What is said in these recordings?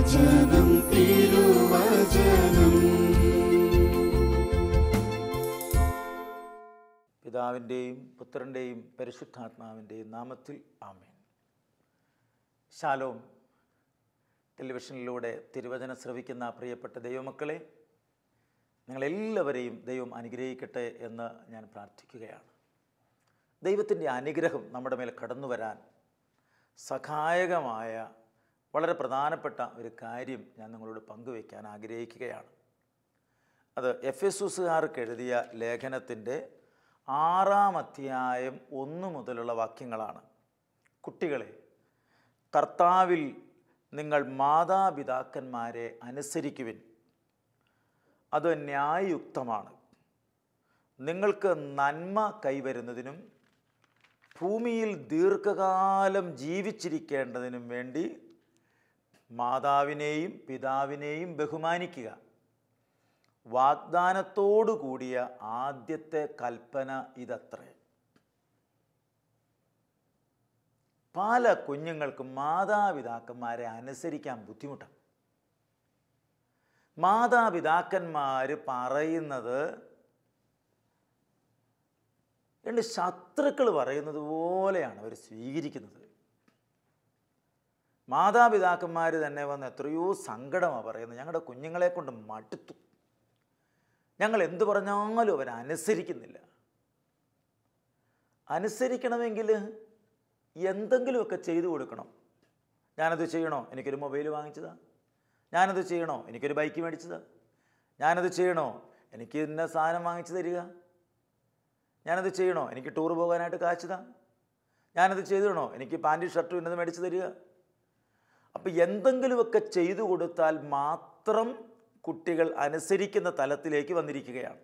തിരുവചനം തിരുവചനം. പിതാവിൻ്റെയും പുത്രൻ്റെയും പരിശുദ്ധാത്മാവിൻ്റെയും നാമത്തിൽ ആമേൻ. ശാലോം. ടെലിവിഷനിലൂടെ തിരുവചനം ശ്രവിക്കുന്ന പ്രിയപ്പെട്ട ദൈവമക്കളെ, നിങ്ങളെല്ലാവരെയും ദൈവം അനുഗ്രഹിക്കട്ടെ എന്ന് ഞാൻ പ്രാർത്ഥിക്കുകയാണ്. ദൈവത്തിൻ്റെ അനുഗ്രഹം നമ്മുടെ മേൽ കടന്നു വരാൻ സഹായകമായ വളരെ പ്രധാനപ്പെട്ട ഒരു കാര്യം ഞാൻ നിങ്ങളോട് പങ്കുവയ്ക്കാൻ ആഗ്രഹിക്കുകയാണ്. അത് എഫെസൂസുകാർക്ക് എഴുതിയ ലേഖനത്തിൻ്റെ 6-ാം അധ്യായം 1 മുതലുള്ള വാക്യങ്ങളാണ്. കുട്ടികളെ, കർത്താവിൽ നിങ്ങൾ മാതാപിതാക്കന്മാരെ അനുസരിക്കുവിൻ, അത് ന്യായയുക്തമാണ്. നിങ്ങൾക്ക് നന്മ കൈവരുന്നതിനും ഭൂമിയിൽ ദീർഘകാലം ജീവിച്ചിരിക്കേണ്ടതിനും വേണ്ടി മാതാവിനെയും പിതാവിനെയും ബഹുമാനിക്കുക. വാഗ്ദാനത്തോടു കൂടിയ ആദ്യത്തെ കൽപ്പന ഇതത്രേ. പല കുഞ്ഞുങ്ങൾക്കും മാതാപിതാക്കന്മാരെ അനുസരിക്കാൻ ബുദ്ധിമുട്ടാണ്. മാതാപിതാക്കന്മാർ പറയുന്നത് രണ്ട് ശത്രുക്കൾ പറയുന്നത് പോലെയാണ് അവർ സ്വീകരിക്കുന്നത്. മാതാപിതാക്കന്മാർ തന്നെ വന്ന് എത്രയോ സങ്കടമാണ് പറയുന്നത്. ഞങ്ങളുടെ കുഞ്ഞുങ്ങളെ കൊണ്ട് മടുത്തു, ഞങ്ങൾ എന്തു പറഞ്ഞാലും അവരനുസരിക്കുന്നില്ല. അനുസരിക്കണമെങ്കിൽ എന്തെങ്കിലുമൊക്കെ ചെയ്തു കൊടുക്കണം. ഞാനത് ചെയ്യണോ, എനിക്കൊരു മൊബൈൽ വാങ്ങിച്ചതാ. ഞാനത് ചെയ്യണോ, എനിക്കൊരു ബൈക്ക് മേടിച്ചതാ. ഞാനത് ചെയ്യണോ, എനിക്ക് ഇന്ന സാധനം വാങ്ങിച്ചു തരിക. ഞാനത് ചെയ്യണോ, എനിക്ക് ടൂർ പോകാനായിട്ട് കാശുതാ. ഞാനത് ചെയ്തണോ, എനിക്ക് പാൻറ്റും ഷർട്ടും ഇന്നത് മേടിച്ച് തരിക. അപ്പം എന്തെങ്കിലുമൊക്കെ ചെയ്തു കൊടുത്താൽ മാത്രം കുട്ടികൾ അനുസരിക്കുന്ന തലത്തിലേക്ക് വന്നിരിക്കുകയാണ്.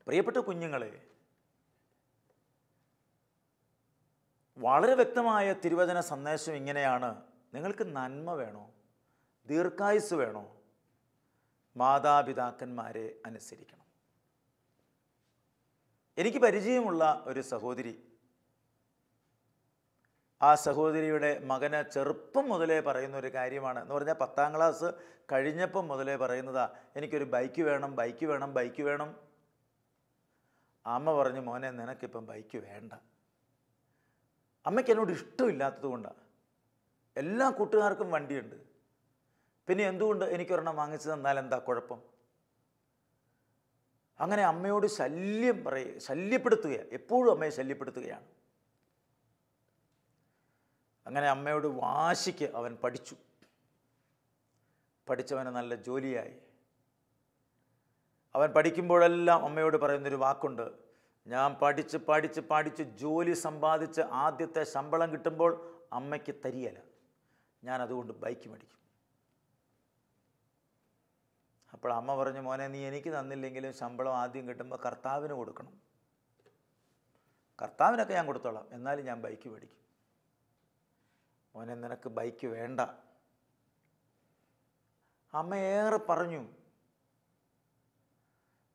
പ്രിയപ്പെട്ട കുഞ്ഞുങ്ങളെ, വളരെ വ്യക്തമായ തിരുവചന സന്ദേശം ഇങ്ങനെയാണ്: നിങ്ങൾക്ക് നന്മ വേണോ, ദീർഘായുസ് വേണോ, മാതാപിതാക്കന്മാരെ അനുസരിക്കണം. എനിക്ക് പരിചയമുള്ള ഒരു സഹോദരി, ആ സഹോദരിയുടെ മകന് ചെറുപ്പം മുതലേ പറയുന്ന ഒരു കാര്യമാണ്. എന്ന് പറഞ്ഞാൽ 10-ാം ക്ലാസ് കഴിഞ്ഞപ്പം മുതലേ പറയുന്നതാ, എനിക്കൊരു ബൈക്ക് വേണം, ബൈക്ക് വേണം, ബൈക്ക് വേണം. അമ്മ പറഞ്ഞു, മോനെ നിനക്കിപ്പം ബൈക്ക് വേണ്ട. അമ്മയ്ക്ക് എന്നോട് ഇഷ്ടമില്ലാത്തത് കൊണ്ടാണ്. എല്ലാ കൂട്ടുകാർക്കും വണ്ടിയുണ്ട്, പിന്നെ എന്തുകൊണ്ട് എനിക്കൊരെണ്ണം വാങ്ങിച്ചു തന്നാൽ എന്താ കുഴപ്പം? അങ്ങനെ അമ്മയോട് ശല്യപ്പെടുത്തുകയാണ്, എപ്പോഴും അമ്മയെ ശല്യപ്പെടുത്തുകയാണ്. അങ്ങനെ അമ്മയോട് വാശിക്ക് അവൻ പഠിച്ചവന് നല്ല ജോലിയായി. അവൻ പഠിക്കുമ്പോഴെല്ലാം അമ്മയോട് പറയുന്നൊരു വാക്കുണ്ട്: ഞാൻ പഠിച്ച് ജോലി സമ്പാദിച്ച് ആദ്യത്തെ ശമ്പളം കിട്ടുമ്പോൾ അമ്മയ്ക്ക് തരികയില്ല, ഞാൻ അതുകൊണ്ട് ബൈക്ക് മേടിക്കും. അപ്പോൾ അമ്മ പറഞ്ഞു, മോനെ നീ എനിക്ക് തന്നില്ലെങ്കിലും ശമ്പളം ആദ്യം കിട്ടുമ്പോൾ കർത്താവിന് കൊടുക്കണം. കർത്താവിനൊക്കെ ഞാൻ കൊടുത്തോളാം, എന്നാലും ഞാൻ ബൈക്ക് മേടിക്കും. മോനെ നിനക്ക് ബൈക്ക് വേണ്ട. അമ്മ ഏറെ പറഞ്ഞു,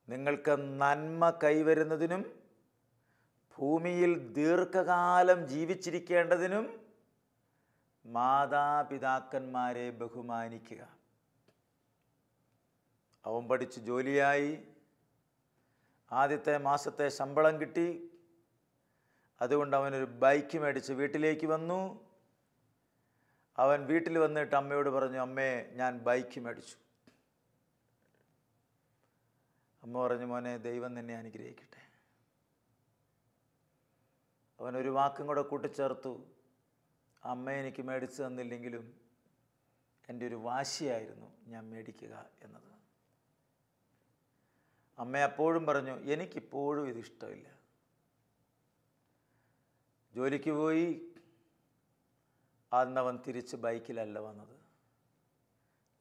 നിങ്ങൾക്ക് നന്മ കൈവരുന്നതിനും ഭൂമിയിൽ ദീർഘകാലം ജീവിച്ചിരിക്കേണ്ടതിനും മാതാപിതാക്കന്മാരെ ബഹുമാനിക്കുക. അവൻ പഠിച്ച് ജോലിയായി, ആദ്യത്തെ മാസത്തെ ശമ്പളം കിട്ടി. അതുകൊണ്ട് അവനൊരു ബൈക്ക് മേടിച്ച് വീട്ടിലേക്ക് വന്നു. അവൻ വീട്ടിൽ വന്നിട്ട് അമ്മയോട് പറഞ്ഞു, അമ്മേ ഞാൻ ബൈക്ക് മേടിച്ചു. അമ്മ പറഞ്ഞു, മോനെ ദൈവം നിന്നെ അനുഗ്രഹിക്കട്ടെ. അവനൊരു വാക്കും കൂടെ കൂട്ടിച്ചേർത്തു, അമ്മ എനിക്ക് മേടിച്ചു തന്നില്ലെങ്കിലും എൻ്റെ ഒരു വാശിയായിരുന്നു ഞാൻ മേടിക്കുക എന്നത്. അമ്മ അപ്പോഴും പറഞ്ഞു, എനിക്കിപ്പോഴും ഇതിഷ്ടമില്ല. ജോലിക്ക് പോയി, അന്നവൻ തിരിച്ച് ബൈക്കിലല്ല വന്നത്,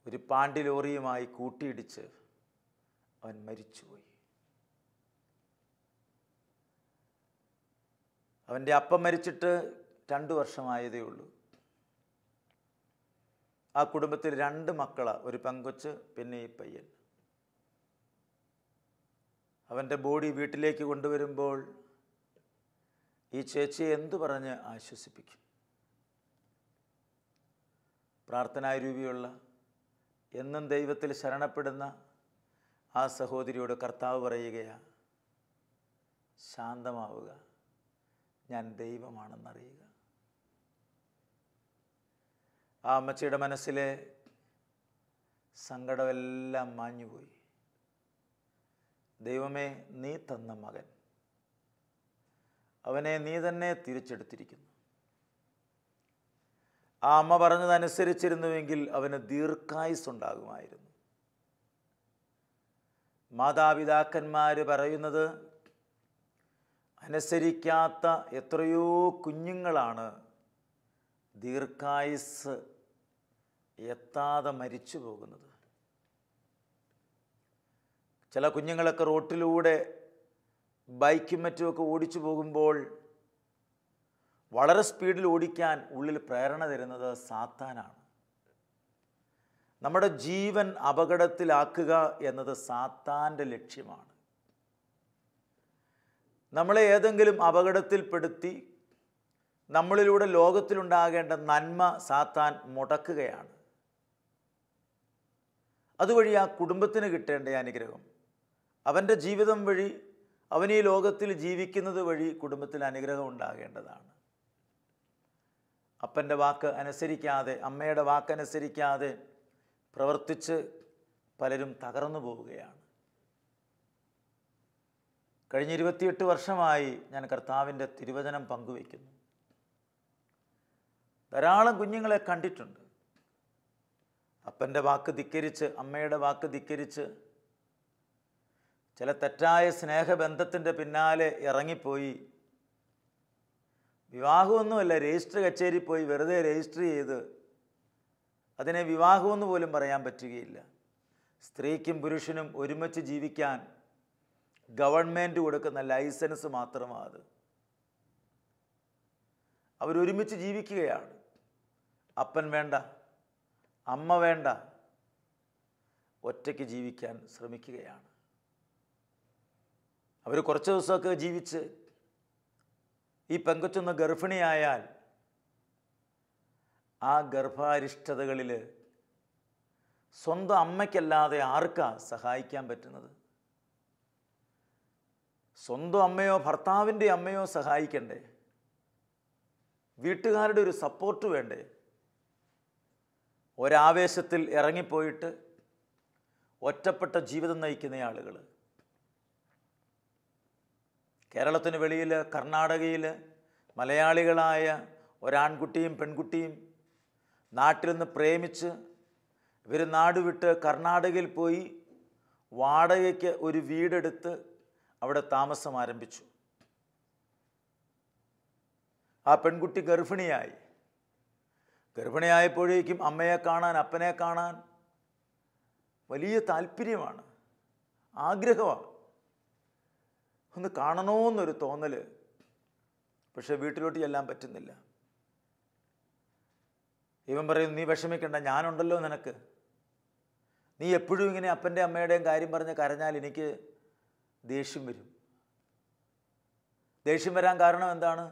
ഒരു പാണ്ടി ലോറിയുമായി കൂട്ടിയിടിച്ച് അവൻ മരിച്ചുപോയി. അവൻ്റെ അപ്പം മരിച്ചിട്ട് 2 വർഷമായതേ ഉള്ളൂ. ആ കുടുംബത്തിൽ 2 മക്കളാണ്, ഒരു പെങ്കൊച്ച്, പിന്നെ ഈ പയ്യൻ. അവൻ്റെ ബോഡി വീട്ടിലേക്ക് കൊണ്ടുവരുമ്പോൾ ഈ ചേച്ചിയെ എന്തു പറഞ്ഞ് ആശ്വസിപ്പിക്കും? പ്രാർത്ഥനാരൂപിയുള്ള എന്നും ദൈവത്തിൽ ശരണപ്പെടുന്ന ആ സഹോദരിയോട് കർത്താവ് പറയുകയാണ്, ശാന്തമാവുക, ഞാൻ ദൈവമാണെന്നറിയുക. ആ അമ്മച്ചിയുടെ മനസ്സിലെ സങ്കടമെല്ലാം മാഞ്ഞുപോയി. ദൈവമേ, നീ തന്ന മകൻ, അവനെ നീ തന്നെ തിരിച്ചെടുത്തിരിക്കുന്നു. ആ അമ്മ പറഞ്ഞതനുസരിച്ചിരുന്നുവെങ്കിൽ അവന് ദീർഘായുസ്സുണ്ടാകുമായിരുന്നു. മാതാപിതാക്കന്മാർ പറയുന്നത് അനുസരിക്കാത്ത എത്രയോ കുഞ്ഞുങ്ങളാണ് ദീർഘായുസ് എത്താതെ മരിച്ചു പോകുന്നത്. ചില കുഞ്ഞുങ്ങളൊക്കെ റോട്ടിലൂടെ ബൈക്കും മറ്റുമൊക്കെ ഓടിച്ചു പോകുമ്പോൾ വളരെ സ്പീഡിൽ ഓടിക്കാൻ ഉള്ളിൽ പ്രേരണ തരുന്നത് സാത്താനാണ്. നമ്മുടെ ജീവൻ അപകടത്തിലാക്കുക എന്നത് സാത്താൻ്റെ ലക്ഷ്യമാണ്. നമ്മളെ ഏതെങ്കിലും അപകടത്തിൽപ്പെടുത്തി നമ്മളിലൂടെ ലോകത്തിലുണ്ടാകേണ്ട നന്മ സാത്താൻ മുടക്കുകയാണ്. അതുവഴി ആ കുടുംബത്തിന് കിട്ടേണ്ട അനുഗ്രഹം, അവൻ്റെ ജീവിതം വഴി, അവൻ ഈ ലോകത്തിൽ ജീവിക്കുന്നത് വഴി കുടുംബത്തിൽ അനുഗ്രഹം ഉണ്ടാകേണ്ടതാണ്. അപ്പൻ്റെ വാക്ക് അനുസരിക്കാതെ, അമ്മയുടെ വാക്കനുസരിക്കാതെ പ്രവർത്തിച്ച് പലരും തകർന്നു പോവുകയാണ്. കഴിഞ്ഞ 28 വർഷമായി ഞാൻ കർത്താവിൻ്റെ തിരുവചനം പങ്കുവയ്ക്കുന്നു. ധാരാളം കുഞ്ഞുങ്ങളെ കണ്ടിട്ടുണ്ട്. അപ്പൻ്റെ വാക്ക് ധിക്കരിച്ച്, അമ്മയുടെ വാക്ക് ധിക്കരിച്ച് ചില തെറ്റായ സ്നേഹബന്ധത്തിൻ്റെ പിന്നാലെ ഇറങ്ങിപ്പോയി. വിവാഹമൊന്നുമല്ല, രജിസ്റ്റർ കച്ചേരി പോയി വെറുതെ രജിസ്റ്റർ ചെയ്ത് അതിനെ വിവാഹമെന്ന് പോലും പറയാൻ പറ്റുകയില്ല. സ്ത്രീക്കും പുരുഷനും ഒരുമിച്ച് ജീവിക്കാൻ ഗവൺമെൻറ് കൊടുക്കുന്ന ലൈസൻസ് മാത്രമാണ് അത്. അവരൊരുമിച്ച് ജീവിക്കുകയാണ്. അപ്പൻ വേണ്ട, അമ്മ വേണ്ട, ഒറ്റയ്ക്ക് ജീവിക്കാൻ ശ്രമിക്കുകയാണ്. അവർ കുറച്ച് ദിവസമൊക്കെ ജീവിച്ച് ഈ പെങ്കൊച്ചൊന്ന് ഗർഭിണിയായാൽ ആ ഗർഭാരിഷ്ടതകളിൽ സ്വന്തം അമ്മയ്ക്കല്ലാതെ ആർക്കാ സഹായിക്കാൻ പറ്റുന്നത്? സ്വന്തം അമ്മയോ ഭർത്താവിൻ്റെ അമ്മയോ സഹായിക്കണ്ടേ? വീട്ടുകാരുടെ ഒരു സപ്പോർട്ട് വേണ്ടേ? ഒരാവേശത്തിൽ ഇറങ്ങിപ്പോയിട്ട് ഒറ്റപ്പെട്ട ജീവിതം നയിക്കുന്ന ആളുകൾ കേരളത്തിന് വെളിയിൽ, കർണാടകയിൽ മലയാളികളായ ഒരാൺകുട്ടിയും പെൺകുട്ടിയും നാട്ടിൽ നിന്ന് പ്രേമിച്ച് ഇവർ നാട് വിട്ട് കർണാടകയിൽ പോയി വാടകയ്ക്ക് ഒരു വീടെടുത്ത് അവിടെ താമസം ആരംഭിച്ചു. ആ പെൺകുട്ടി ഗർഭിണിയായി. ഗർഭിണിയായപ്പോഴേക്കും അമ്മയെ കാണാൻ, അപ്പനെ കാണാൻ വലിയ താല്പര്യമാണ്, ആഗ്രഹമാണ്, ഒന്ന് കാണണമെന്നൊരു തോന്നൽ. പക്ഷെ വീട്ടിലോട്ട് ചെല്ലാൻ പറ്റുന്നില്ല. ഇവൻ പറയും, നീ വിഷമിക്കണ്ട, ഞാനുണ്ടല്ലോ നിനക്ക്. നീ എപ്പോഴും ഇങ്ങനെ അപ്പൻ്റെ അമ്മയുടെയും കാര്യം പറഞ്ഞ് കരഞ്ഞാൽ എനിക്ക് ദേഷ്യം വരും. ദേഷ്യം വരാൻ കാരണം എന്താണ്?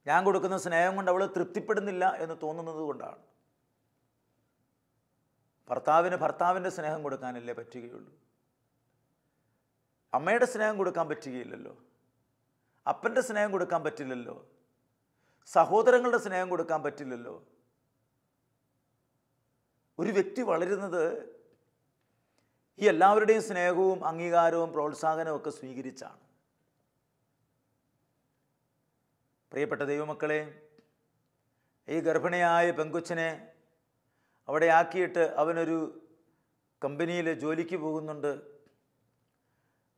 ഞാൻ കൊടുക്കുന്ന സ്നേഹം കൊണ്ട് അവൾ തൃപ്തിപ്പെടുന്നില്ല എന്ന് തോന്നുന്നത് കൊണ്ടാണ്. ഭർത്താവിന് ഭർത്താവിൻ്റെ സ്നേഹം കൊടുക്കാനല്ലേ പറ്റുകയുള്ളൂ. അമ്മയുടെ സ്നേഹം കൊടുക്കാൻ പറ്റുകയില്ലല്ലോ. അപ്പൻ്റെ സ്നേഹം കൊടുക്കാൻ പറ്റില്ലല്ലോ. സഹോദരങ്ങളുടെ സ്നേഹം കൊടുക്കാൻ പറ്റില്ലല്ലോ. ഒരു വ്യക്തി വളരുന്നത് ഈ എല്ലാവരുടെയും സ്നേഹവും അംഗീകാരവും പ്രോത്സാഹനവും ഒക്കെ സ്വീകരിച്ചാണ്. പ്രിയപ്പെട്ട ദൈവമക്കളെ, ഈ ഗർഭിണിയായ പെങ്കൊച്ചിനെ അവിടെ ആക്കിയിട്ട് അവനൊരു കമ്പനിയിൽ ജോലിക്ക് പോകുന്നുണ്ട്.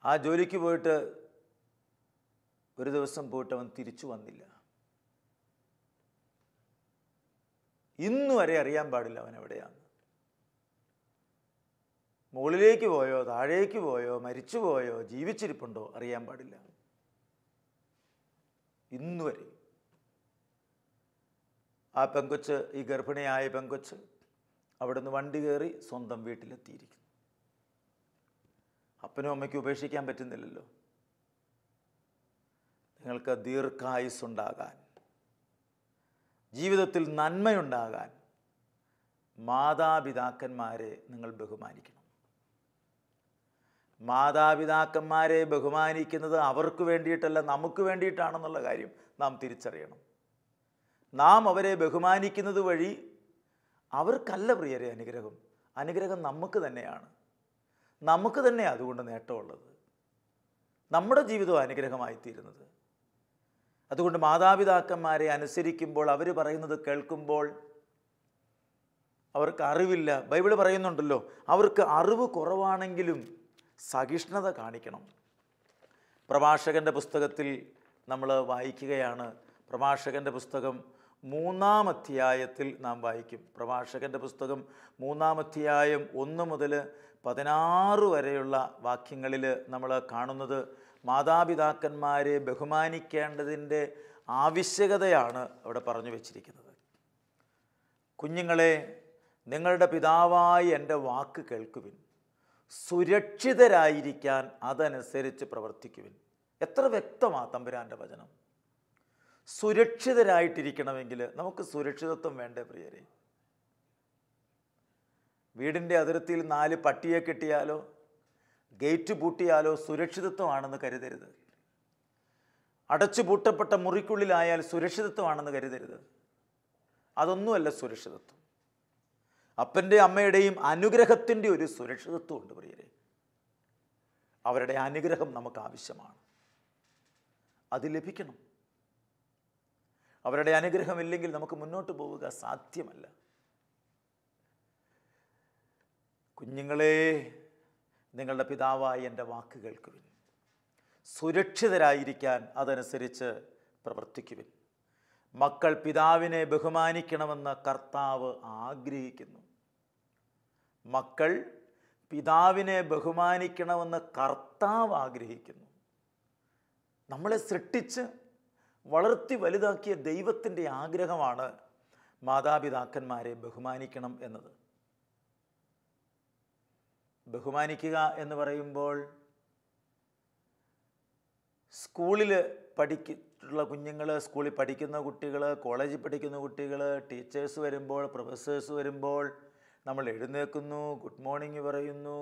ആ ജോലിക്ക് പോയിട്ട് ഒരു ദിവസം പോയിട്ട് അവൻ തിരിച്ചു വന്നില്ല. ഇന്നു വരെ അറിയാൻ പാടില്ല അവൻ എവിടെയാണ്. മുകളിലേക്ക് പോയോ, താഴേക്ക് പോയോ, മരിച്ചു പോയോ, ജീവിച്ചിരിപ്പുണ്ടോ അറിയാൻ പാടില്ല. ഇന്നുവരെ ആ പെങ്കൊച്ച്, ഈ ഗർഭിണിയായ പെങ്കൊച്ച് അവിടുന്ന് വണ്ടി കയറി സ്വന്തം വീട്ടിലെത്തിയിരിക്കുന്നു. അപ്പനും അമ്മയ്ക്കും ഉപേക്ഷിക്കാൻ പറ്റുന്നില്ലല്ലോ. നിങ്ങൾക്ക് ദീർഘായുസ്സുണ്ടാകാൻ, ജീവിതത്തിൽ നന്മയുണ്ടാകാൻ മാതാപിതാക്കന്മാരെ നിങ്ങൾ ബഹുമാനിക്കണം. മാതാപിതാക്കന്മാരെ ബഹുമാനിക്കുന്നത് അവർക്ക് വേണ്ടിയിട്ടല്ല, നമുക്ക് വേണ്ടിയിട്ടാണെന്നുള്ള കാര്യം നാം തിരിച്ചറിയണം. നാം അവരെ ബഹുമാനിക്കുന്നത് വഴി അവർക്കല്ല പ്രിയരെ അനുഗ്രഹം, അനുഗ്രഹം നമുക്ക് തന്നെയാണ്. നമുക്ക് തന്നെ അതുകൊണ്ട് നേട്ടമുള്ളത്, നമ്മുടെ ജീവിതം അനുഗ്രഹമായിത്തീരുന്നത്. അതുകൊണ്ട് മാതാപിതാക്കന്മാരെ അനുസരിക്കുമ്പോൾ, അവർ പറയുന്നത് കേൾക്കുമ്പോൾ, അവർക്ക് അറിവില്ല, ബൈബിൾ പറയുന്നുണ്ടല്ലോ, അവർക്ക് അറിവ് കുറവാണെങ്കിലും സഹിഷ്ണുത കാണിക്കണം. പ്രഭാഷകൻ്റെ പുസ്തകത്തിൽ നമ്മൾ വായിക്കുകയാണ്. പ്രഭാഷകൻ്റെ പുസ്തകം 3-ാം അധ്യായത്തിൽ നാം വായിക്കും. പ്രഭാഷകൻ്റെ പുസ്തകം 3-ാം അധ്യായം 1 മുതൽ 16 വരെയുള്ള വാക്യങ്ങളിൽ നമ്മൾ കാണുന്നത് മാതാപിതാക്കന്മാരെ ബഹുമാനിക്കേണ്ടതിൻ്റെ ആവശ്യകതയാണ് അവിടെ പറഞ്ഞു വച്ചിരിക്കുന്നത്. കുഞ്ഞുങ്ങളെ, നിങ്ങളുടെ പിതാവായി എൻ്റെ വാക്ക് കേൾക്കുവിൻ, സുരക്ഷിതരായിരിക്കാൻ അതനുസരിച്ച് പ്രവർത്തിക്കുവിൻ. എത്ര വ്യക്തമാണ് തമ്പുരാൻ്റെ വചനം. സുരക്ഷിതരായിട്ടിരിക്കണമെങ്കിൽ നമുക്ക് സുരക്ഷിതത്വം വേണ്ടേ പ്രിയരെ? വീടിൻ്റെ അതിർത്തിയിൽ 4 പട്ടിയെ കെട്ടിയാലോ ഗേറ്റ് പൂട്ടിയാലോ സുരക്ഷിതത്വമാണെന്ന് കരുതരുത്. അടച്ചു പൂട്ടപ്പെട്ട മുറിക്കുള്ളിലായാൽ സുരക്ഷിതത്വമാണെന്ന് കരുതരുത്. അതൊന്നുമല്ല സുരക്ഷിതത്വം. അപ്പൻ്റെ അമ്മയുടെയും അനുഗ്രഹത്തിൻ്റെ ഒരു സുരക്ഷിതത്വമുണ്ട് പ്രിയരെ. അവരുടെ അനുഗ്രഹം നമുക്ക് ആവശ്യമാണ്, അത് ലഭിക്കണം. അവരുടെ അനുഗ്രഹമില്ലെങ്കിൽ നമുക്ക് മുന്നോട്ട് പോവുക സാധ്യമല്ല. കുഞ്ഞുങ്ങളെ, നിങ്ങളുടെ പിതാവായി എൻ്റെ വാക്ക് കേൾക്കുവിൻ, സുരക്ഷിതരായിരിക്കാൻ അതനുസരിച്ച് പ്രവർത്തിക്കുവിൻ. മക്കൾ പിതാവിനെ ബഹുമാനിക്കണമെന്ന് കർത്താവ് ആഗ്രഹിക്കുന്നു. മക്കൾ പിതാവിനെ ബഹുമാനിക്കണമെന്ന് കർത്താവ് ആഗ്രഹിക്കുന്നു. നമ്മളെ സൃഷ്ടിച്ച് വളർത്തി വലുതാക്കിയ ദൈവത്തിൻ്റെ ആഗ്രഹമാണ് മാതാപിതാക്കന്മാരെ ബഹുമാനിക്കണം എന്നത്. ബഹുമാനിക്കുക എന്ന് പറയുമ്പോൾ സ്കൂളിൽ പഠിക്കുന്ന കുഞ്ഞുങ്ങൾ, സ്കൂളിൽ പഠിക്കുന്ന കുട്ടികൾ, കോളേജിൽ പഠിക്കുന്ന കുട്ടികൾ, ടീച്ചേഴ്സ് വരുമ്പോൾ, പ്രൊഫസേഴ്സ് വരുമ്പോൾ നമ്മൾ എഴുന്നേൽക്കുന്നു, ഗുഡ് മോർണിംഗ് പറയുന്നു,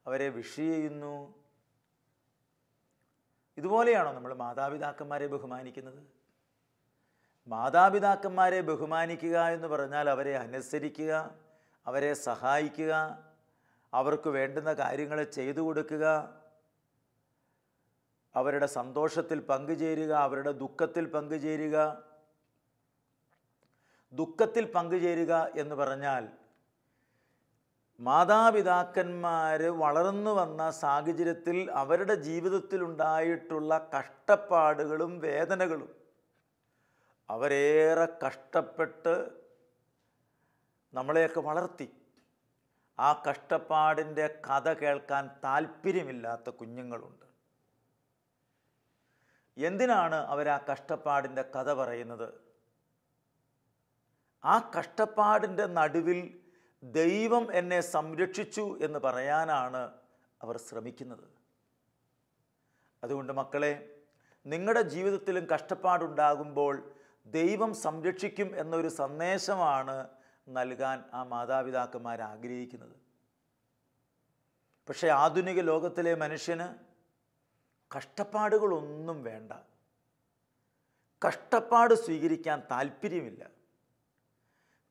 അവരെ വിഷ് ചെയ്യുന്നു. ഇതുപോലെയാണോ നമ്മൾ മാതാപിതാക്കന്മാരെ ബഹുമാനിക്കുന്നത്? മാതാപിതാക്കന്മാരെ ബഹുമാനിക്കുക എന്ന് പറഞ്ഞാൽ അവരെ അനുസരിക്കുക, അവരെ സഹായിക്കുക, അവർക്ക് വേണ്ടുന്ന കാര്യങ്ങൾ ചെയ്തു കൊടുക്കുക, അവരുടെ സന്തോഷത്തിൽ പങ്കുചേരുക, അവരുടെ ദുഃഖത്തിൽ പങ്കുചേരുക. ദുഃഖത്തിൽ പങ്കുചേരുക എന്ന് പറഞ്ഞാൽ മാതാപിതാക്കന്മാർ വളർന്നു വന്ന സാഹചര്യത്തിൽ അവരുടെ ജീവിതത്തിലുണ്ടായിട്ടുള്ള കഷ്ടപ്പാടുകളും വേദനകളും, അവരേറെ കഷ്ടപ്പെട്ട് നമ്മളെയൊക്കെ വളർത്തി, ആ കഷ്ടപ്പാടിൻ്റെ കഥ കേൾക്കാൻ താല്പര്യമില്ലാത്ത കുഞ്ഞുങ്ങളുണ്ട്. എന്തിനാണ് അവർ ആ കഷ്ടപ്പാടിൻ്റെ കഥ പറയുന്നത്? ആ കഷ്ടപ്പാടിൻ്റെ നടുവിൽ ദൈവം എന്നെ സംരക്ഷിച്ചു എന്ന് പറയാനാണ് അവർ ശ്രമിക്കുന്നത്. അതുകൊണ്ട് മക്കളെ, നിങ്ങളുടെ ജീവിതത്തിലും കഷ്ടപ്പാടുണ്ടാകുമ്പോൾ ദൈവം സംരക്ഷിക്കും എന്നൊരു സന്ദേശമാണ് നൽകാൻ ആ മാതാപിതാക്കന്മാർ ആഗ്രഹിക്കുന്നത്. പക്ഷേ ആധുനിക ലോകത്തിലെ മനുഷ്യന് കഷ്ടപ്പാടുകളൊന്നും വേണ്ട, കഷ്ടപ്പാട് സ്വീകരിക്കാൻ താല്പര്യമില്ല.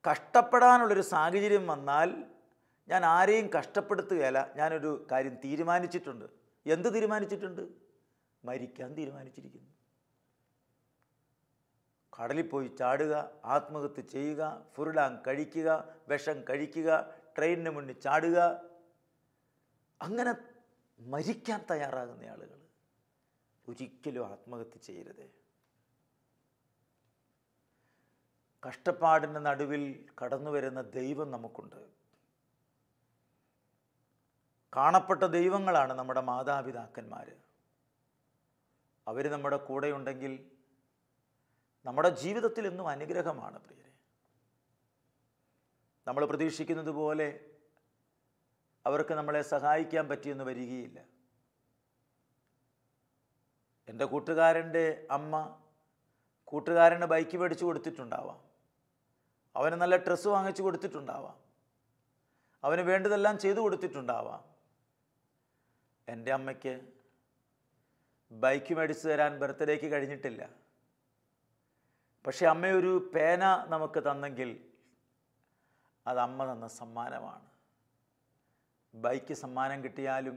കഷ്ടപ്പെടാനുള്ളൊരു സാഹചര്യം വന്നാൽ ഞാൻ ആരെയും കഷ്ടപ്പെടുത്തുകയല്ല, ഞാനൊരു കാര്യം തീരുമാനിച്ചിട്ടുണ്ട്. എന്ത് തീരുമാനിച്ചിട്ടുണ്ട്? മരിക്കാൻ തീരുമാനിച്ചിരിക്കുന്നു. കടലിൽ പോയി ചാടുക, ആത്മഹത്യ ചെയ്യുക, ഫുർലാങ് കഴിക്കുക, വിഷം കഴിക്കുക, ട്രെയിനിന് മുന്നിൽ ചാടുക, അങ്ങനെ മരിക്കാൻ തയ്യാറാകുന്ന ആളുകൾ. ഒരിക്കലും ആത്മഹത്യ ചെയ്യരുതേ. കഷ്ടപ്പാടിൻ്റെ നടുവിൽ കടന്നു വരുന്ന ദൈവം നമുക്കുണ്ട്. കാണപ്പെട്ട ദൈവങ്ങളാണ് നമ്മുടെ മാതാപിതാക്കന്മാർ. അവർ നമ്മുടെ കൂടെയുണ്ടെങ്കിൽ നമ്മുടെ ജീവിതത്തിൽ എന്നും അനുഗ്രഹമാണ് പ്രിയരെ. നമ്മൾ പ്രതീക്ഷിക്കുന്നത് പോലെ അവർക്ക് നമ്മളെ സഹായിക്കാൻ പറ്റിയെന്ന് വരികയില്ല. എൻ്റെ കൂട്ടുകാരൻ്റെ അമ്മ കൂട്ടുകാരന് ബൈക്ക് മേടിച്ചു കൊടുത്തിട്ടുണ്ടാവാം. അവന് നല്ല ഡ്രസ്സ് വാങ്ങിച്ചു കൊടുത്തിട്ടുണ്ടാവാം, അവന് വേണ്ടതെല്ലാം ചെയ്തു കൊടുത്തിട്ടുണ്ടാവാം. എൻ്റെ അമ്മയ്ക്ക് ബൈക്ക് മേടിച്ചു തരാൻ ബർത്ത്ഡേക്ക് കഴിഞ്ഞിട്ടില്ല. പക്ഷെ അമ്മ ഒരു പേന നമുക്ക് തന്നെങ്കിൽ അത് അമ്മ തന്ന സമ്മാനമാണ്. ബൈക്ക് സമ്മാനം കിട്ടിയാലും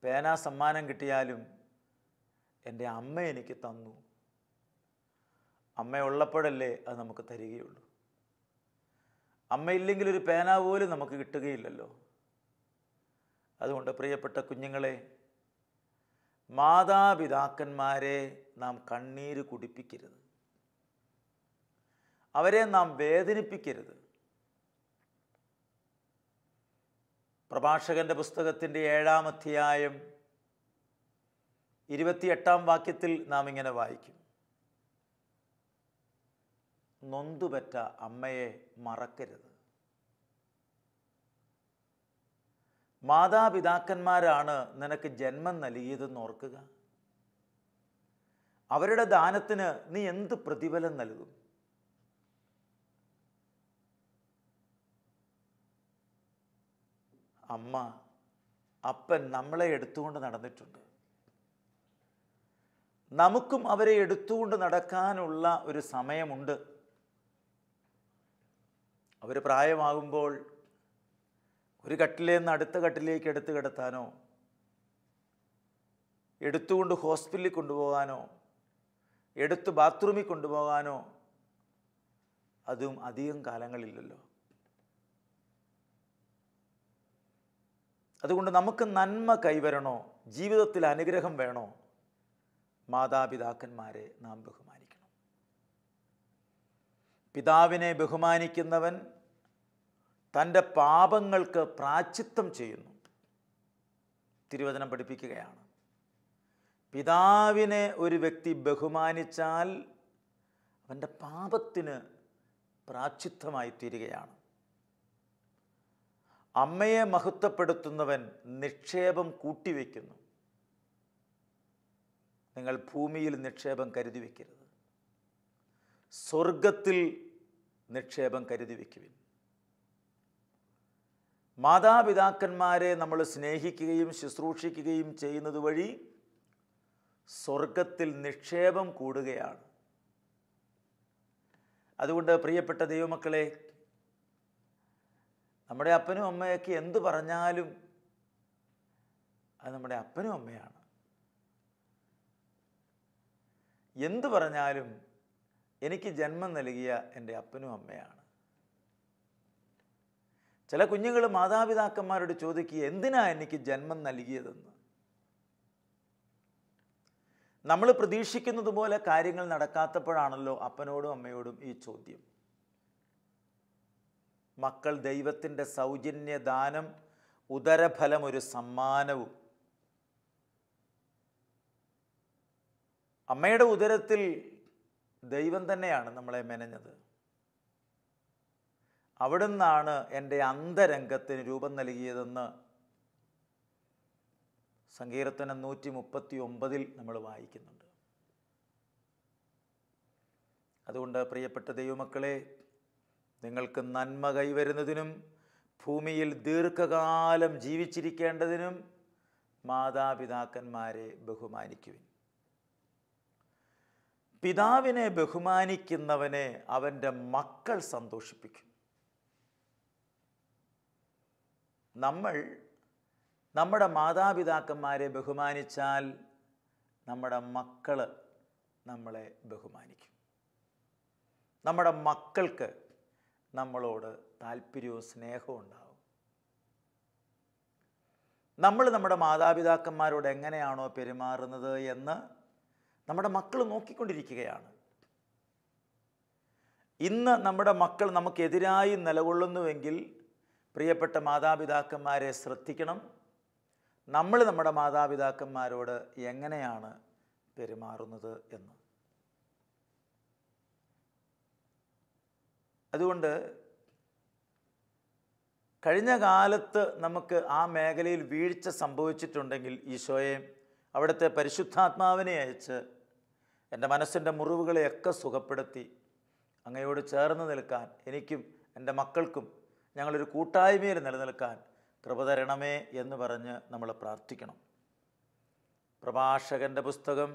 പേന സമ്മാനം കിട്ടിയാലും എൻ്റെ അമ്മ എനിക്ക് തന്നു. അമ്മയുള്ളപ്പോഴല്ലേ അത് നമുക്ക് തരികയുള്ളൂ. അമ്മയില്ലെങ്കിൽ ഒരു പേന പോലും നമുക്ക് കിട്ടുകയില്ലല്ലോ. അതുകൊണ്ട് പ്രിയപ്പെട്ട കുഞ്ഞുങ്ങളെ, മാതാപിതാക്കന്മാരെ നാം കണ്ണീര് കുടിപ്പിക്കരുത്, അവരെ നാം വേദനിപ്പിക്കരുത്. പ്രഭാഷകന്റെ പുസ്തകത്തിൻ്റെ 7-ാം അധ്യായം 28-ാം വാക്യത്തിൽ നാം ഇങ്ങനെ വായിക്കും: നൊന്തുപെറ്റ അമ്മയെ മറക്കരുത്. മാതാപിതാക്കന്മാരാണ് നിനക്ക് ജന്മം നൽകിയതെന്ന് ഓർക്കുക. അവരുടെ ദാനത്തിന് നീ എന്ത് പ്രതിഫലം നൽകും? അമ്മ, അപ്പൻ നമ്മളെ എടുത്തുകൊണ്ട് നടന്നിട്ടുണ്ട്. നമുക്കും അവരെ എടുത്തുകൊണ്ട് നടക്കാനുള്ള ഒരു സമയമുണ്ട്. അവർ പ്രായമാകുമ്പോൾ ഒരു കട്ടിലിൽ നിന്ന് അടുത്ത കട്ടിലേക്ക് എടുത്തു കിടത്താനോ, എടുത്തുകൊണ്ട് ഹോസ്പിറ്റലിൽ കൊണ്ടുപോകാനോ, എടുത്ത് ബാത്റൂമിൽ കൊണ്ടുപോകാനോ അതും അധികം കാലങ്ങളില്ലല്ലോ. അതുകൊണ്ട് നമുക്ക് നന്മ കൈവരണോ, ജീവിതത്തിൽ അനുഗ്രഹം വേണോ, മാതാപിതാക്കന്മാരെ നാം ബഹുമാനിക്കണം. പിതാവിനെ ബഹുമാനിക്കുന്നവൻ തൻ്റെ പാപങ്ങൾക്ക് പ്രായശ്ചിത്തം ചെയ്യുന്നു. തിരുവചനം പഠിപ്പിക്കുകയാണ്, പിതാവിനെ ഒരു വ്യക്തി ബഹുമാനിച്ചാൽ അവൻ്റെ പാപത്തിന് പ്രായശ്ചിത്തമായി തീരുകയാണ്. അമ്മയെ മഹത്വപ്പെടുത്തുന്നവൻ നിക്ഷേപം കൂട്ടിവെക്കുന്നു. നിങ്ങൾ ഭൂമിയിൽ നിക്ഷേപം കരുതി വയ്ക്കരുത്, സ്വർഗത്തിൽ നിക്ഷേപം കരുതി വയ്ക്കുവിൻ. മാതാപിതാക്കന്മാരെ നമ്മൾ സ്നേഹിക്കുകയും ശുശ്രൂഷിക്കുകയും ചെയ്യുന്നത് വഴി സ്വർഗത്തിൽ നിക്ഷേപം കൂടുകയാണ്. അതുകൊണ്ട് പ്രിയപ്പെട്ട ദൈവമക്കളെ, നമ്മുടെ അപ്പനും അമ്മയൊക്കെ എന്ത് പറഞ്ഞാലും അത് നമ്മുടെ അപ്പനും അമ്മയാണ്. എന്തു പറഞ്ഞാലും എനിക്ക് ജന്മം നൽകിയ എൻ്റെ അപ്പനും അമ്മയാണ്. ചില കുഞ്ഞുങ്ങൾ മാതാപിതാക്കന്മാരോട് ചോദിക്കുക, എന്തിനാ എനിക്ക് ജന്മം നൽകിയതെന്ന്. നമ്മൾ പ്രതീക്ഷിക്കുന്നത് പോലെ കാര്യങ്ങൾ നടക്കാത്തപ്പോഴാണല്ലോ അപ്പനോടും അമ്മയോടും ഈ ചോദ്യം. മക്കൾ ദൈവത്തിൻ്റെ സൗജന്യദാനം, ഉദരഫലം ഒരു സമ്മാനവും. അമ്മയുടെ ഉദരത്തിൽ ദൈവം തന്നെയാണ് നമ്മളെ മെനഞ്ഞത്. അവിടുന്നാണ് എൻ്റെ അന്തരംഗത്തിന് രൂപം നൽകിയതെന്ന് സങ്കീർത്തനം 139 നമ്മൾ വായിക്കുന്നുണ്ട്. അതുകൊണ്ട് പ്രിയപ്പെട്ട ദൈവമക്കളെ, നിങ്ങൾക്ക് നന്മ കൈവരുന്നതിനും ഭൂമിയിൽ ദീർഘകാലം ജീവിച്ചിരിക്കേണ്ടതിനും മാതാപിതാക്കന്മാരെ ബഹുമാനിക്കുവിൻ. പിതാവിനെ ബഹുമാനിക്കുന്നവനെ അവൻ്റെ മക്കൾ സന്തോഷിപ്പിക്കും. നമ്മൾ നമ്മുടെ മാതാപിതാക്കന്മാരെ ബഹുമാനിച്ചാൽ നമ്മുടെ മക്കൾ നമ്മളെ ബഹുമാനിക്കും. നമ്മുടെ മക്കൾക്ക് നമ്മളോട് താല്പര്യവും സ്നേഹവും ഉണ്ടാവും. നമ്മൾ നമ്മുടെ മാതാപിതാക്കന്മാരോട് എങ്ങനെയാണോ പെരുമാറുന്നത് എന്ന് നമ്മുടെ മക്കൾ നോക്കിക്കൊണ്ടിരിക്കുകയാണ്. ഇന്ന് നമ്മുടെ മക്കൾ നമുക്കെതിരായി നിലകൊള്ളുന്നുവെങ്കിൽ പ്രിയപ്പെട്ട മാതാപിതാക്കന്മാരെ ശ്രദ്ധിക്കണം. നമ്മൾ നമ്മുടെ മാതാപിതാക്കന്മാരോട് എങ്ങനെയാണ് പെരുമാറുന്നത് എന്ന്. അതുകൊണ്ട് കഴിഞ്ഞ കാലത്ത് നമുക്ക് ആ മേഖലയിൽ വീഴ്ച സംഭവിച്ചിട്ടുണ്ടെങ്കിൽ ഈശോയെ, അവിടുത്തെ പരിശുദ്ധാത്മാവിനെ അയച്ച് എൻ്റെ മനസ്സിൻ്റെ മുറിവുകളെയൊക്കെ സുഖപ്പെടുത്തി അങ്ങയോട് ചേർന്ന് നിൽക്കാൻ എനിക്കും എൻ്റെ മക്കൾക്കും ഞങ്ങളൊരു കൂട്ടായ്മയിൽ നിലനിൽക്കാൻ കൃപ തരണമേ എന്ന് പറഞ്ഞ് നമ്മൾ പ്രാർത്ഥിക്കണം. പ്രഭാഷകൻ്റെ പുസ്തകം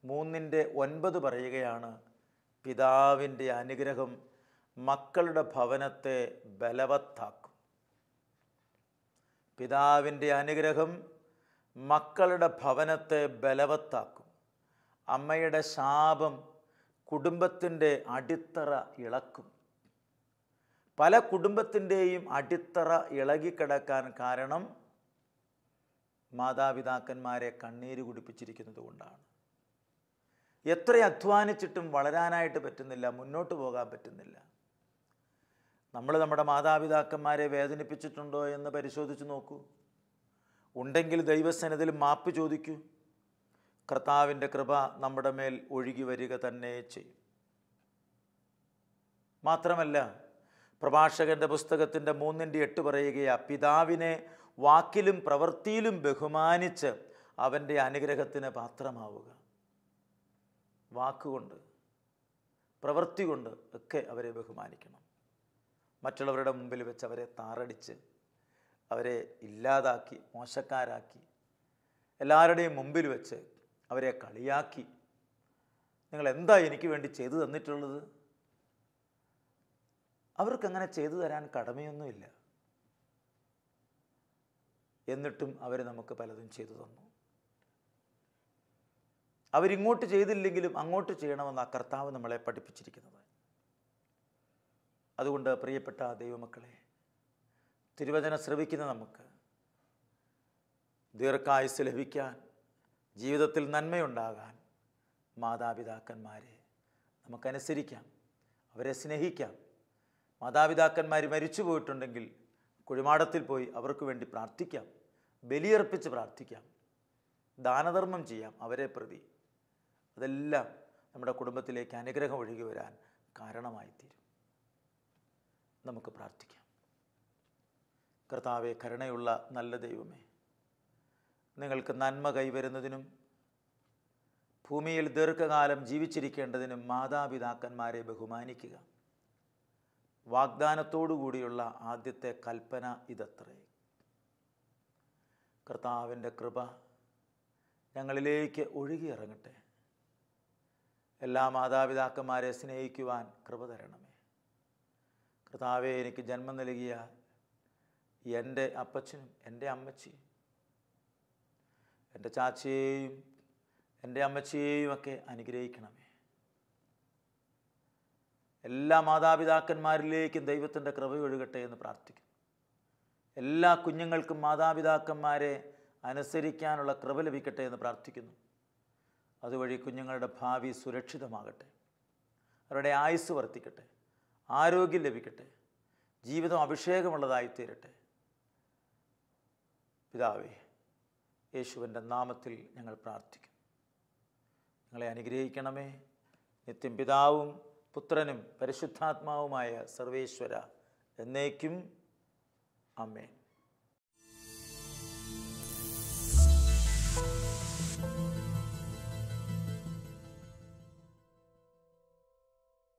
3:9 പറയുകയാണ്, പിതാവിൻ്റെ അനുഗ്രഹം മക്കളുടെ ഭവനത്തെ ബലവത്താക്കും. പിതാവിൻ്റെ അനുഗ്രഹം മക്കളുടെ ഭവനത്തെ ബലവത്താക്കും. അമ്മയുടെ ശാപം കുടുംബത്തിൻ്റെ അടിത്തറ ഇളക്കും. പല കുടുംബത്തിൻ്റെയും അടിത്തറ ഇളകിക്കിടക്കാൻ കാരണം മാതാപിതാക്കന്മാരെ കണ്ണീര് കുടിപ്പിച്ചിരിക്കുന്നത് കൊണ്ടാണ്. എത്ര അധ്വാനിച്ചിട്ടും വളരാനായിട്ട് പറ്റുന്നില്ല, മുന്നോട്ട് പോകാൻ പറ്റുന്നില്ല. നമ്മൾ നമ്മുടെ മാതാപിതാക്കന്മാരെ വേദനിപ്പിച്ചിട്ടുണ്ടോ എന്ന് പരിശോധിച്ച് നോക്കൂ. ഉണ്ടെങ്കിൽ ദൈവസന്നിധിയിൽ മാപ്പ് ചോദിക്കൂ. കർത്താവിൻ്റെ കൃപ നമ്മുടെ മേൽ ഒഴുകി വരിക തന്നെ ചെയ്യും. മാത്രമല്ല, പ്രഭാഷകൻ്റെ പുസ്തകത്തിൻ്റെ 3:8 പറയുകയാ, പിതാവിനെ വാക്കിലും പ്രവൃത്തിയിലും ബഹുമാനിച്ച് അവൻ്റെ അനുഗ്രഹത്തിന് പാത്രമാവുക. വാക്കുകൊണ്ട് പ്രവൃത്തി കൊണ്ട് ഒക്കെ അവരെ ബഹുമാനിക്കണം. മറ്റുള്ളവരുടെ മുമ്പിൽ വെച്ച് അവരെ താറടിച്ച് അവരെ ഇല്ലാതാക്കി മോശക്കാരാക്കി എല്ലാവരുടെയും മുമ്പിൽ വെച്ച് അവരെ കളിയാക്കി, നിങ്ങൾ എന്താ എനിക്ക് വേണ്ടി ചെയ്തു തന്നിട്ടുള്ളത്? അവർക്കങ്ങനെ ചെയ്തു തരാൻ കടമയൊന്നുമില്ല. എന്നിട്ടും അവർ നമുക്ക് പലതും ചെയ്തു തന്നു. അവരിങ്ങോട്ട് ചെയ്തില്ലെങ്കിലും അങ്ങോട്ട് ചെയ്യണമെന്ന് ആ കർത്താവ് നമ്മളെ പഠിപ്പിച്ചിരിക്കുന്നത്. അതുകൊണ്ട് പ്രിയപ്പെട്ട ദൈവമക്കളെ, തിരുവചനം ശ്രവിക്കുന്ന നമുക്ക് ദീർഘായുസ്സ് ലഭിക്കാൻ, ജീവിതത്തിൽ നന്മയുണ്ടാകാൻ മാതാപിതാക്കന്മാരെ നമുക്കനുസരിക്കാം, അവരെ സ്നേഹിക്കാം. മാതാപിതാക്കന്മാർ മരിച്ചു പോയിട്ടുണ്ടെങ്കിൽ കുഴിമാടത്തിൽ പോയി അവർക്ക് വേണ്ടി പ്രാർത്ഥിക്കാം, ബലിയർപ്പിച്ച് പ്രാർത്ഥിക്കാം, ദാനധർമ്മം ചെയ്യാം അവരെ പ്രതി. അതെല്ലാം നമ്മുടെ കുടുംബത്തിലേക്ക് അനുഗ്രഹം ഒഴുകി വരാൻ കാരണമായിത്തീരും. നമുക്ക് പ്രാർത്ഥിക്കാം. കർത്താവേ, കരുണയുള്ള നല്ല ദൈവമേ, നിങ്ങൾക്ക് നന്മ കൈവരുന്നതിനും ഭൂമിയിൽ ദീർഘകാലം ജീവിച്ചിരിക്കേണ്ടതിനും മാതാപിതാക്കന്മാരെ ബഹുമാനിക്കുക. വാഗ്ദാനത്തോടുകൂടിയുള്ള ആദ്യത്തെ കൽപ്പന ഇതത്രേ. കർത്താവിൻ്റെ കൃപ ഞങ്ങളിലേക്ക് ഒഴുകിയിറങ്ങട്ടെ. എല്ലാ മാതാപിതാക്കന്മാരെ സ്നേഹിക്കുവാൻ കൃപ തരണമേ. കർത്താവെ, എനിക്ക് ജന്മം നൽകിയ എൻ്റെ അപ്പച്ചനും എൻ്റെ അമ്മച്ചിയും എൻ്റെ ചാച്ചയെയും എൻ്റെ അമ്മച്ചിയെയും ഒക്കെ അനുഗ്രഹിക്കണമേ. എല്ലാ മാതാപിതാക്കന്മാരിലേക്കും ദൈവത്തിൻ്റെ കൃപ ഒഴുകട്ടെ എന്ന് പ്രാർത്ഥിക്കുന്നു. എല്ലാ കുഞ്ഞുങ്ങൾക്കും മാതാപിതാക്കന്മാരെ അനുസരിക്കാനുള്ള കൃപ ലഭിക്കട്ടെ എന്ന് പ്രാർത്ഥിക്കുന്നു. അതുവഴി കുഞ്ഞുങ്ങളുടെ ഭാവി സുരക്ഷിതമാകട്ടെ, അവരുടെ ആയുസ് വർദ്ധിക്കട്ടെ, ആരോഗ്യം ലഭിക്കട്ടെ, ജീവിതം അഭിഷേകമുള്ളതായി തീരട്ടെ. പിതാവേ, യേശുവിൻ്റെ നാമത്തിൽ ഞങ്ങൾ പ്രാർത്ഥിക്കുന്നു. ഞങ്ങളെ അനുഗ്രഹിക്കണമേ. നിത്യം പിതാവും പുത്രനും പരിശുദ്ധാത്മാവുമായ സർവേശ്വര എന്നേക്കും. ആമേൻ.